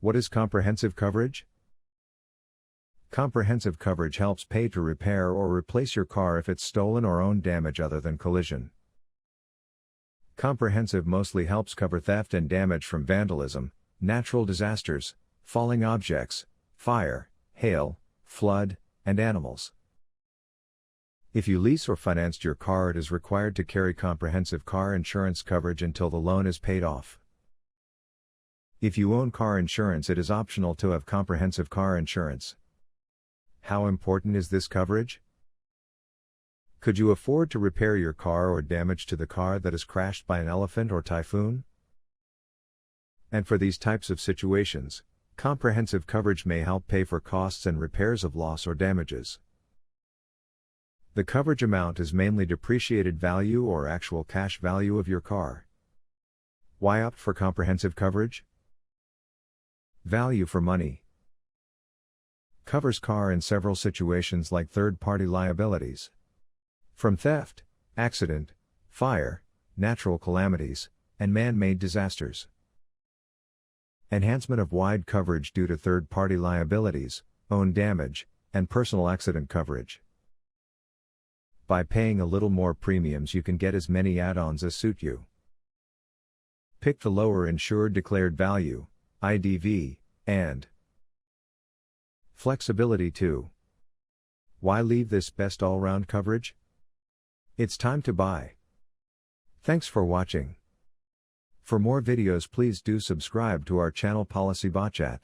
What is comprehensive coverage? Comprehensive coverage helps pay to repair or replace your car if it's stolen or own damage other than collision. Comprehensive mostly helps cover theft and damage from vandalism, natural disasters, falling objects, fire, hail, flood, and animals. If you lease or financed your car, it is required to carry comprehensive car insurance coverage until the loan is paid off. If you own car insurance, it is optional to have comprehensive car insurance. How important is this coverage? Could you afford to repair your car or damage to the car that is crashed by an elephant or typhoon? And for these types of situations, comprehensive coverage may help pay for costs and repairs of loss or damages. The coverage amount is mainly depreciated value or actual cash value of your car. Why opt for comprehensive coverage? Value for money. Covers car in several situations like third-party liabilities. From theft, accident, fire, natural calamities, and man-made disasters. Enhancement of wide coverage due to third-party liabilities, own damage, and personal accident coverage. By paying a little more premiums, you can get as many add-ons as suit you. Pick the lower insured declared value, IDV, and flexibility too. Why leave this best all-round coverage? It's time to buy. Thanks for watching. For more videos, please do subscribe to our channel Policy Bot Chat.